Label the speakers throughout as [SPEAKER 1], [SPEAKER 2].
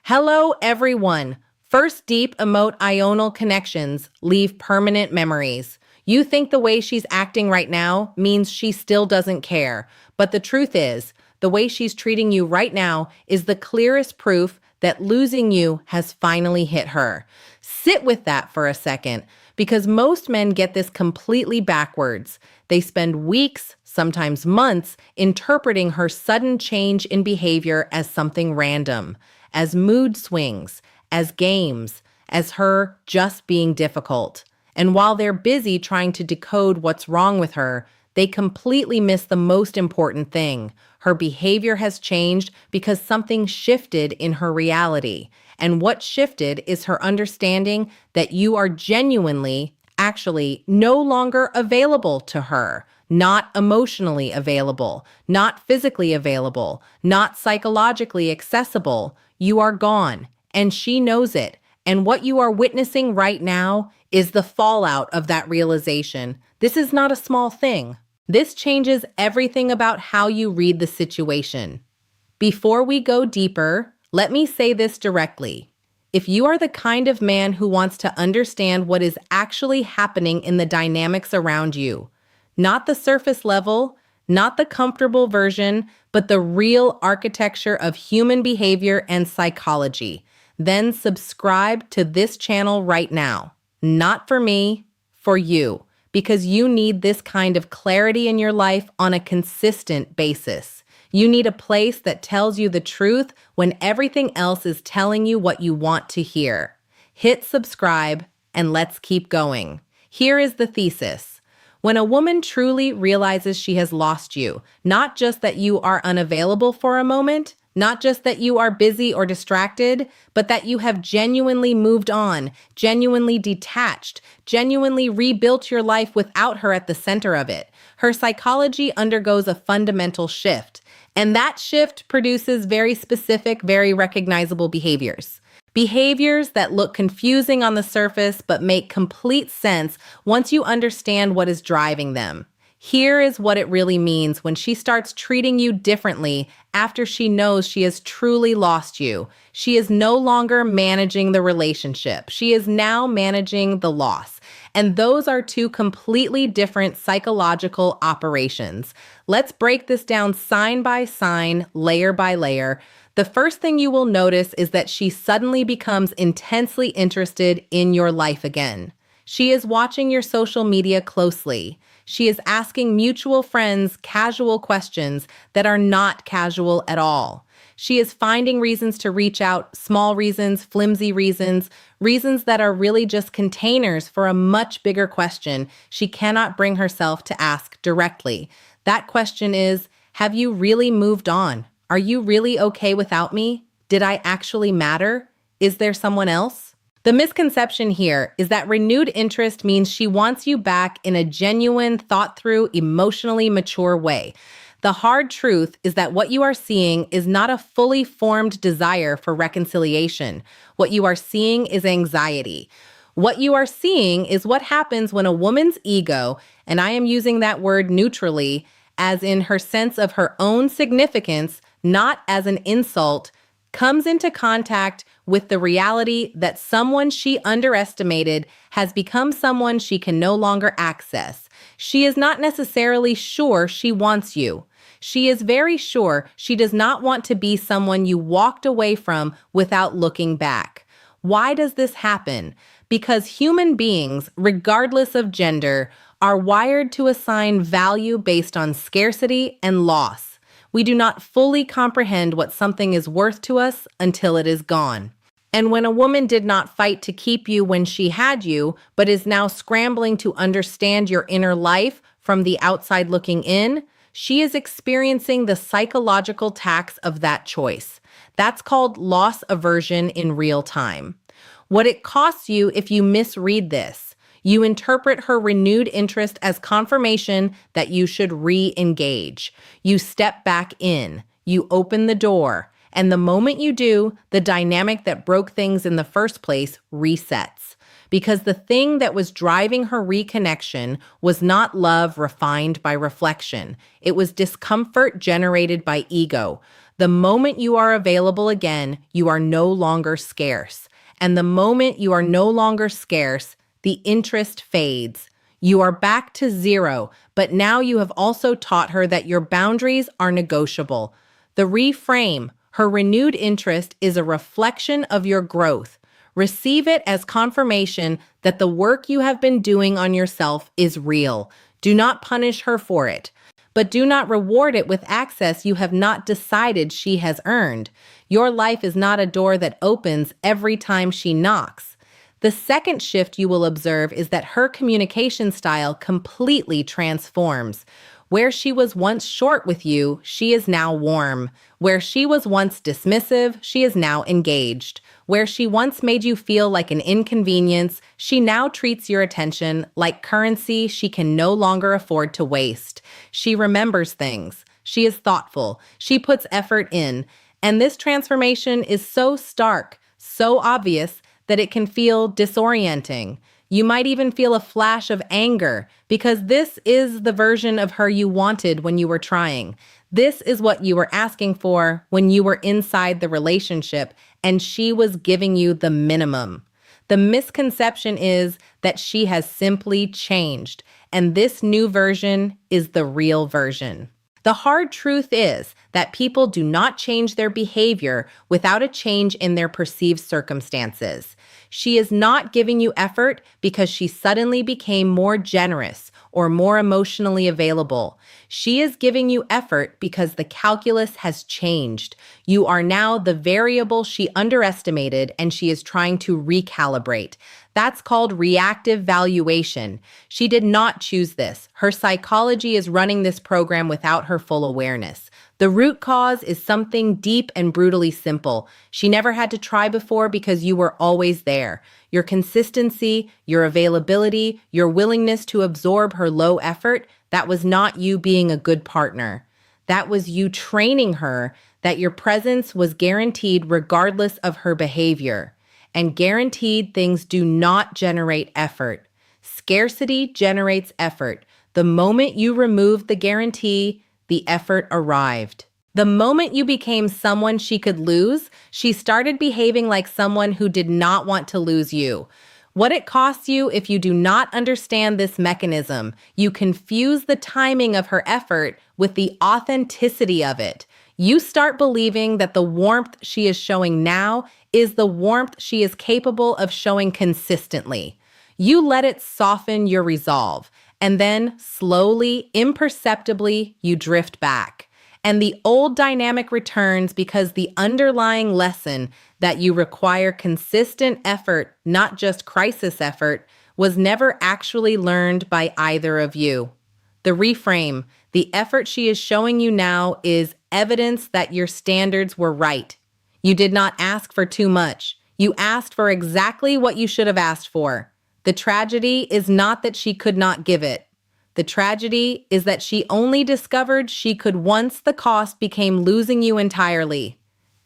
[SPEAKER 1] Hello, everyone. First deep ional connections leave permanent memories. You think the way she's acting right now means she still doesn't care. But the truth is, the way she's treating you right now is the clearest proof that losing you has finally hit her. Sit with that for a second, because most men get this completely backwards. They spend weeks, sometimes months, interpreting her sudden change in behavior as something random, as mood swings, as games, as her just being difficult. And while they're busy trying to decode what's wrong with her, they completely miss the most important thing. Her behavior has changed because something shifted in her reality. And what shifted is her understanding that you are genuinely, actually, no longer available to her. Not emotionally available, not physically available, not psychologically accessible. You are gone, and she knows it. And what you are witnessing right now is the fallout of that realization. This is not a small thing. This changes everything about how you read the situation. Before we go deeper, let me say this directly. If you are the kind of man who wants to understand what is actually happening in the dynamics around you, not the surface level, not the comfortable version, but the real architecture of human behavior and psychology, then subscribe to this channel right now. Not for me, for you, because you need this kind of clarity in your life on a consistent basis. You need a place that tells you the truth when everything else is telling you what you want to hear. Hit subscribe and let's keep going. Here is the thesis. When a woman truly realizes she has lost you, not just that you are unavailable for a moment, not just that you are busy or distracted, but that you have genuinely moved on, genuinely detached, genuinely rebuilt your life without her at the center of it, her psychology undergoes a fundamental shift. And that shift produces very specific, very recognizable behaviors. Behaviors that look confusing on the surface but make complete sense once you understand what is driving them. Here is what it really means when she starts treating you differently after she knows she has truly lost you. She is no longer managing the relationship. She is now managing the loss. And those are two completely different psychological operations. Let's break this down sign by sign, layer by layer. The first thing you will notice is that she suddenly becomes intensely interested in your life again. She is watching your social media closely. She is asking mutual friends casual questions that are not casual at all. She is finding reasons to reach out, small reasons, flimsy reasons, reasons that are really just containers for a much bigger question she cannot bring herself to ask directly. That question is, have you really moved on? Are you really okay without me? Did I actually matter? Is there someone else? The misconception here is that renewed interest means she wants you back in a genuine, thought-through, emotionally mature way. The hard truth is that what you are seeing is not a fully formed desire for reconciliation. What you are seeing is anxiety. What you are seeing is what happens when a woman's ego, and I am using that word neutrally, as in her sense of her own significance, not as an insult, comes into contact with the reality that someone she underestimated has become someone she can no longer access. She is not necessarily sure she wants you. She is very sure she does not want to be someone you walked away from without looking back. Why does this happen? Because human beings, regardless of gender, are wired to assign value based on scarcity and loss. We do not fully comprehend what something is worth to us until it is gone. And when a woman did not fight to keep you when she had you, but is now scrambling to understand your inner life from the outside looking in, she is experiencing the psychological tax of that choice. That's called loss aversion in real time. What it costs you if you misread this. You interpret her renewed interest as confirmation that you should re-engage. You step back in. You open the door. And the moment you do, the dynamic that broke things in the first place resets. Because the thing that was driving her reconnection was not love refined by reflection. It was discomfort generated by ego. The moment you are available again, you are no longer scarce. And the moment you are no longer scarce, the interest fades. You are back to zero, but now you have also taught her that your boundaries are negotiable. The reframe, her renewed interest, is a reflection of your growth. Receive it as confirmation that the work you have been doing on yourself is real. Do not punish her for it, but do not reward it with access you have not decided she has earned. Your life is not a door that opens every time she knocks. The second shift you will observe is that her communication style completely transforms. Where she was once short with you, she is now warm. Where she was once dismissive, she is now engaged. Where she once made you feel like an inconvenience, she now treats your attention like currency she can no longer afford to waste. She remembers things. She is thoughtful. She puts effort in. And this transformation is so stark, so obvious, that it can feel disorienting. You might even feel a flash of anger because this is the version of her you wanted when you were trying. This is what you were asking for when you were inside the relationship and she was giving you the minimum. The misconception is that she has simply changed, and this new version is the real version. The hard truth is that people do not change their behavior without a change in their perceived circumstances. She is not giving you effort because she suddenly became more generous or more emotionally available. She is giving you effort because the calculus has changed. You are now the variable she underestimated and she is trying to recalibrate. That's called reactive valuation. She did not choose this. Her psychology is running this program without her full awareness. The root cause is something deep and brutally simple. She never had to try before because you were always there. Your consistency, your availability, your willingness to absorb her low effort, that was not you being a good partner. That was you training her that your presence was guaranteed regardless of her behavior. And guaranteed things do not generate effort. Scarcity generates effort. The moment you removed the guarantee, the effort arrived. The moment you became someone she could lose, she started behaving like someone who did not want to lose you. What it costs you if you do not understand this mechanism, you confuse the timing of her effort with the authenticity of it. You start believing that the warmth she is showing now is the warmth she is capable of showing consistently. You let it soften your resolve. And then, slowly, imperceptibly, you drift back. And the old dynamic returns because the underlying lesson that you require consistent effort, not just crisis effort, was never actually learned by either of you. The reframe, the effort she is showing you now is evidence that your standards were right. You did not ask for too much. You asked for exactly what you should have asked for. The tragedy is not that she could not give it. The tragedy is that she only discovered she could once the cost became losing you entirely.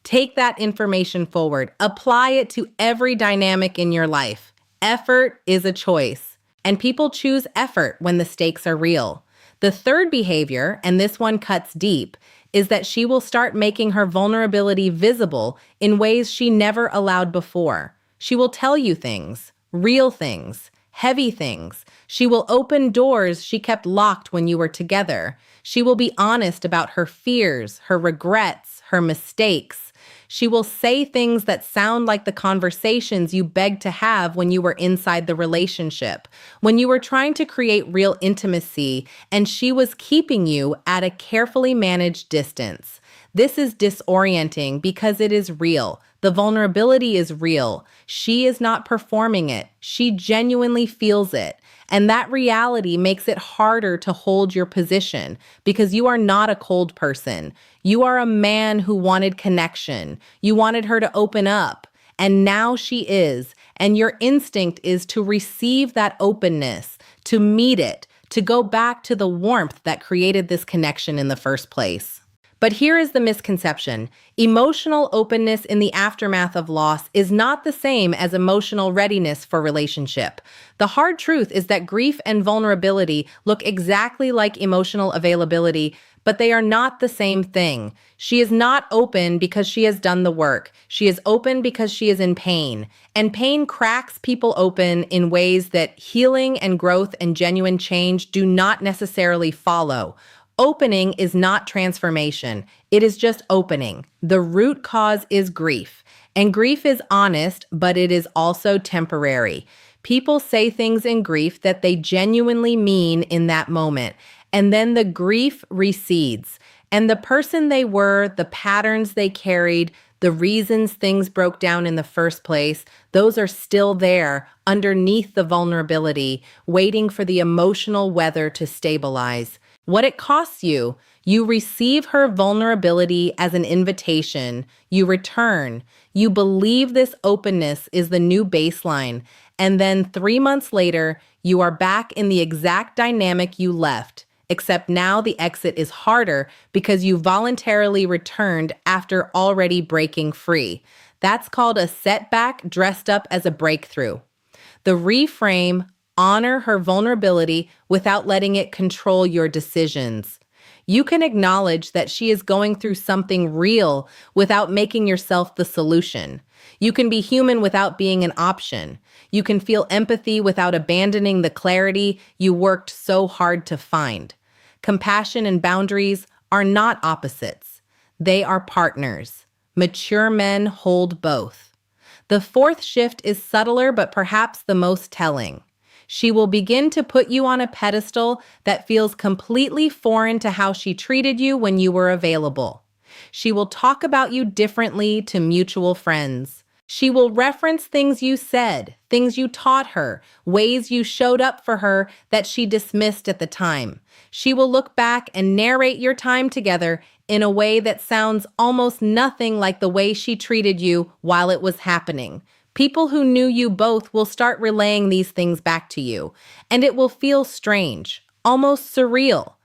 [SPEAKER 1] Take that information forward. Apply it to every dynamic in your life. Effort is a choice, and people choose effort when the stakes are real. The third behavior, and this one cuts deep, is that she will start making her vulnerability visible in ways she never allowed before. She will tell you things. Real things, heavy things. She will open doors she kept locked when you were together. She will be honest about her fears, her regrets, her mistakes. She will say things that sound like the conversations you begged to have when you were inside the relationship, when you were trying to create real intimacy, and she was keeping you at a carefully managed distance. This is disorienting because it is real. The vulnerability is real. She is not performing it. She genuinely feels it. And that reality makes it harder to hold your position because you are not a cold person. You are a man who wanted connection. You wanted her to open up. And now she is. And your instinct is to receive that openness, to meet it, to go back to the warmth that created this connection in the first place. But here is the misconception. Emotional openness in the aftermath of loss is not the same as emotional readiness for relationship. The hard truth is that grief and vulnerability look exactly like emotional availability, but they are not the same thing. She is not open because she has done the work. She is open because she is in pain. And pain cracks people open in ways that healing and growth and genuine change do not necessarily follow. Opening is not transformation. It is just opening. The root cause is grief. And grief is honest, but it is also temporary. People say things in grief that they genuinely mean in that moment. And then the grief recedes. And the person they were, the patterns they carried, the reasons things broke down in the first place, those are still there underneath the vulnerability, waiting for the emotional weather to stabilize. What it costs you, you receive her vulnerability as an invitation, you return, you believe this openness is the new baseline, and then 3 months later, you are back in the exact dynamic you left, except now the exit is harder because you voluntarily returned after already breaking free. That's called a setback dressed up as a breakthrough. The reframe: honor her vulnerability without letting it control your decisions. You can acknowledge that she is going through something real without making yourself the solution. You can be human without being an option. You can feel empathy without abandoning the clarity you worked so hard to find. Compassion and boundaries are not opposites. They are partners. Mature men hold both. The fourth shift is subtler but perhaps the most telling. She will begin to put you on a pedestal that feels completely foreign to how she treated you when you were available. She will talk about you differently to mutual friends. She will reference things you said, things you taught her, ways you showed up for her that she dismissed at the time. She will look back and narrate your time together in a way that sounds almost nothing like the way she treated you while it was happening. People who knew you both will start relaying these things back to you, and it will feel strange, almost surreal.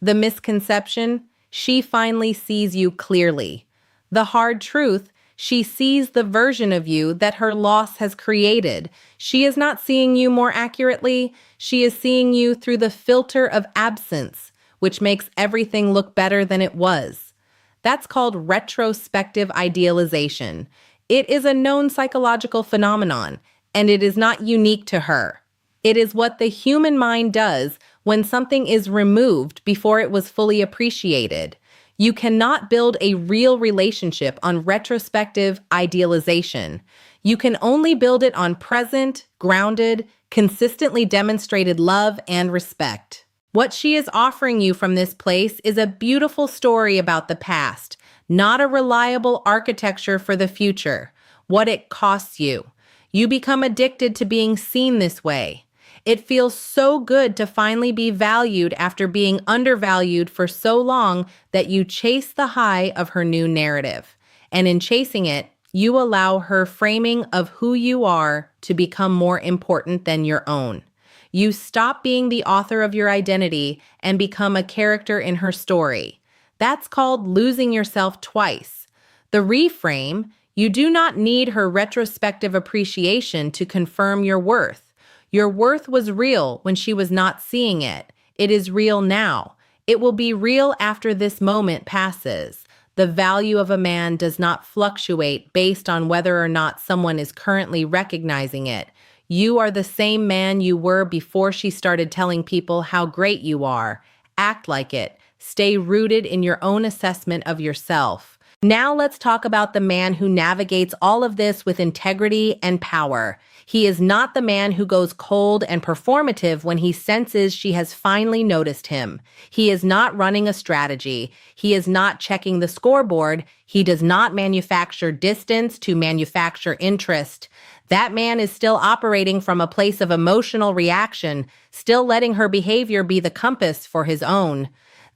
[SPEAKER 1] The misconception: she finally sees you clearly. The hard truth: she sees the version of you that her loss has created. She is not seeing you more accurately. She is seeing you through the filter of absence, which makes everything look better than it was. That's called retrospective idealization. It is a known psychological phenomenon, and it is not unique to her. It is what the human mind does when something is removed before it was fully appreciated. You cannot build a real relationship on retrospective idealization. You can only build it on present, grounded, consistently demonstrated love and respect. What she is offering you from this place is a beautiful story about the past, not a reliable architecture for the future. What it costs you. You become addicted to being seen this way. It feels so good to finally be valued after being undervalued for so long that you chase the high of her new narrative. And in chasing it, you allow her framing of who you are to become more important than your own. You stop being the author of your identity and become a character in her story. That's called losing yourself twice. The reframe: you do not need her retrospective appreciation to confirm your worth. Your worth was real when she was not seeing it. It is real now. It will be real after this moment passes. The value of a man does not fluctuate based on whether or not someone is currently recognizing it. You are the same man you were before she started telling people how great you are. Act like it. Stay rooted in your own assessment of yourself. Now let's talk about the man who navigates all of this with integrity and power. He is not the man who goes cold and performative when he senses she has finally noticed him. He is not running a strategy. He is not checking the scoreboard. He does not manufacture distance to manufacture interest. That man is still operating from a place of emotional reaction, still letting her behavior be the compass for his own.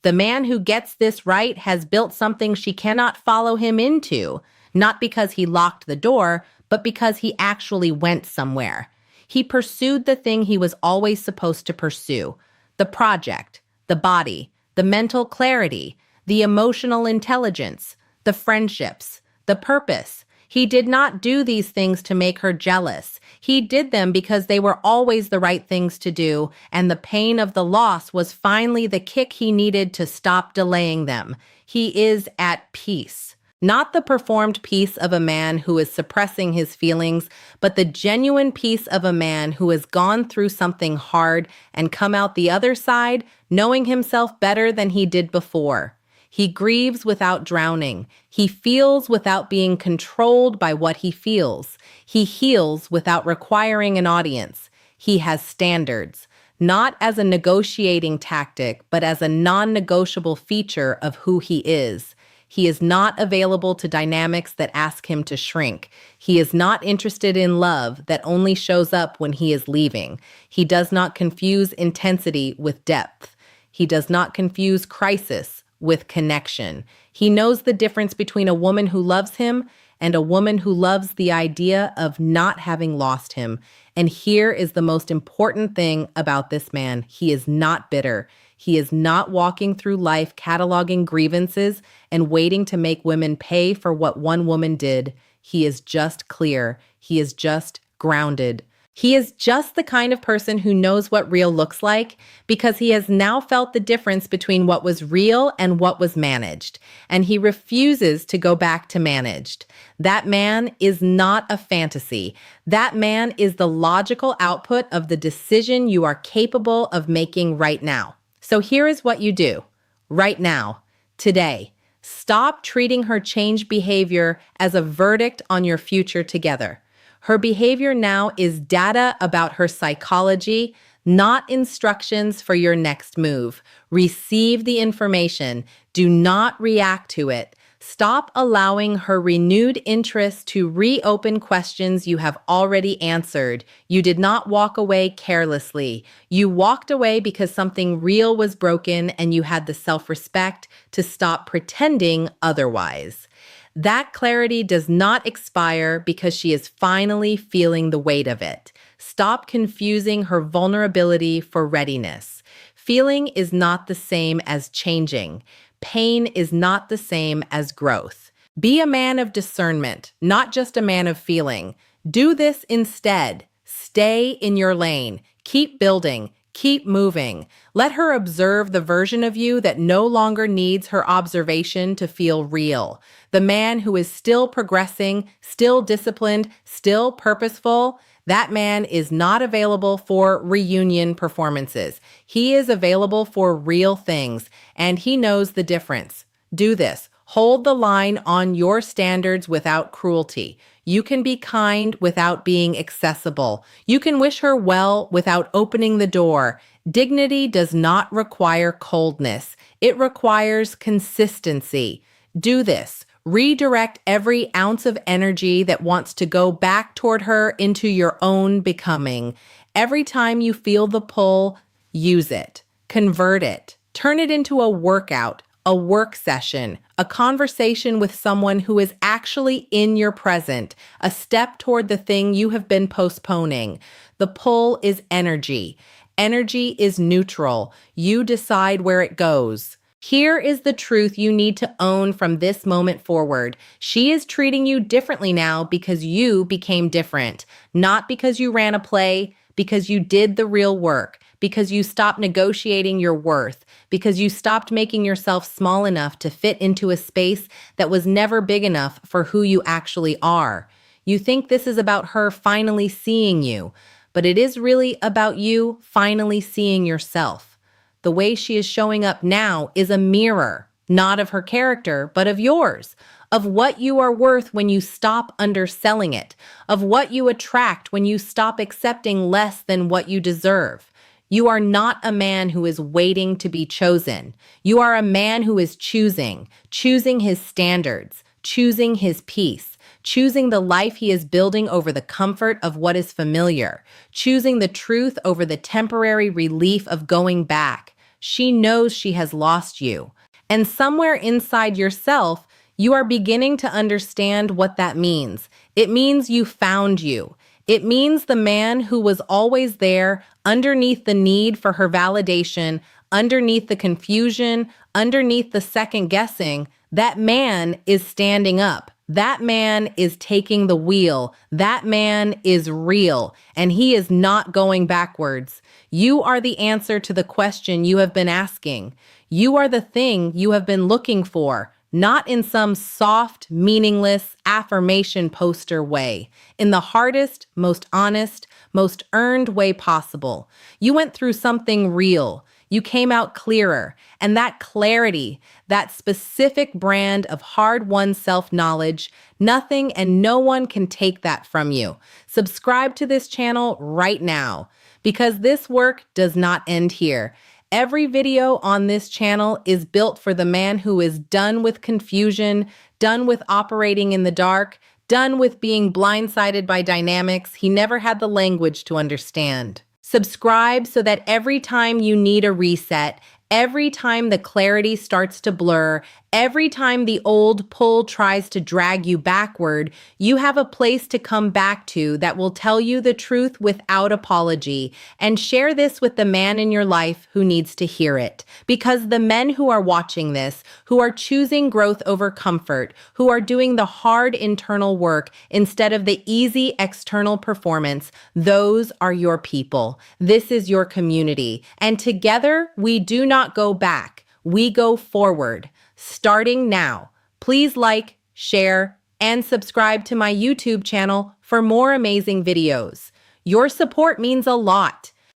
[SPEAKER 1] The man who gets this right has built something she cannot follow him into, not because he locked the door, but because he actually went somewhere. He pursued the thing he was always supposed to pursue: the project, the body, the mental clarity. the emotional intelligence, the friendships, the purpose. He did not do these things to make her jealous. He did them because they were always the right things to do, and the pain of the loss was finally the kick he needed to stop delaying them. He is at peace. Not the performed peace of a man who is suppressing his feelings, but the genuine peace of a man who has gone through something hard and come out the other side knowing himself better than he did before. He grieves without drowning. He feels without being controlled by what he feels. He heals without requiring an audience. He has standards, not as a negotiating tactic, but as a non-negotiable feature of who he is. He is not available to dynamics that ask him to shrink. He is not interested in love that only shows up when he is leaving. He does not confuse intensity with depth. He does not confuse crisis with connection. He knows the difference between a woman who loves him and a woman who loves the idea of not having lost him. And here is the most important thing about this man. He is not bitter. He is not walking through life cataloging grievances and waiting to make women pay for what one woman did. He is just clear. He is just grounded. He is just the kind of person who knows what real looks like because he has now felt the difference between what was real and what was managed, and he refuses to go back to managed. That man is not a fantasy. That man is the logical output of the decision you are capable of making right now. So here is what you do. Right now, today, stop treating her changed behavior as a verdict on your future together. Her behavior now is data about her psychology, not instructions for your next move. Receive the information. Do not react to it. Stop allowing her renewed interest to reopen questions you have already answered. You did not walk away carelessly. You walked away because something real was broken and you had the self-respect to stop pretending otherwise. That clarity does not expire because she is finally feeling the weight of it. Stop confusing her vulnerability for readiness. Feeling is not the same as changing. Pain is not the same as growth. Be a man of discernment, not just a man of feeling. Do this instead. Stay in your lane. Keep building. Keep moving. Let her observe the version of you that no longer needs her observation to feel real. The man who is still progressing, still disciplined, still purposeful, that man is not available for reunion performances. He is available for real things, and he knows the difference. Do this. Hold the line on your standards without cruelty. You can be kind without being accessible. You can wish her well without opening the door. Dignity does not require coldness. It requires consistency. Do this. Redirect every ounce of energy that wants to go back toward her into your own becoming. Every time you feel the pull, use it. Convert it. Turn it into a workout, a work session, a conversation with someone who is actually in your present, a step toward the thing you have been postponing. The pull is energy. Energy is neutral. You decide where it goes. Here is the truth you need to own from this moment forward. She is treating you differently now because you became different, not because you ran a play, because you did the real work, because you stopped negotiating your worth, because you stopped making yourself small enough to fit into a space that was never big enough for who you actually are. You think this is about her finally seeing you, but it is really about you finally seeing yourself. The way she is showing up now is a mirror, not of her character, but of yours, of what you are worth when you stop underselling it, of what you attract when you stop accepting less than what you deserve. You are not a man who is waiting to be chosen. You are a man who is choosing his standards, choosing his peace, choosing the life he is building over the comfort of what is familiar, choosing the truth over the temporary relief of going back. She knows she has lost you. And somewhere inside yourself, you are beginning to understand what that means. It means you found you. It means the man who was always there, underneath the need for her validation, underneath the confusion, Underneath the second guessing, that man is standing up. That man is taking the wheel. That man is real, and he is not going backwards. You are the answer to the question you have been asking. You are the thing you have been looking for, not in some soft, meaningless affirmation poster way, in the hardest, most honest, most earned way possible. You went through something real. You came out clearer, and that clarity, that specific brand of hard-won self-knowledge, nothing and no one can take that from you. Subscribe to this channel right now, because this work does not end here. Every video on this channel is built for the man who is done with confusion, done with operating in the dark, done with being blindsided by dynamics he never had the language to understand. Subscribe so that every time you need a reset, every time the clarity starts to blur, every time the old pull tries to drag you backward, you have a place to come back to that will tell you the truth without apology. And share this with the man in your life who needs to hear it. Because the men who are watching this, who are choosing growth over comfort, who are doing the hard internal work instead of the easy external performance, those are your people. This is your community. And together, we do not go back. We go forward. Starting now. Please like, share, and subscribe to my YouTube channel for more amazing videos. Your support means a lot.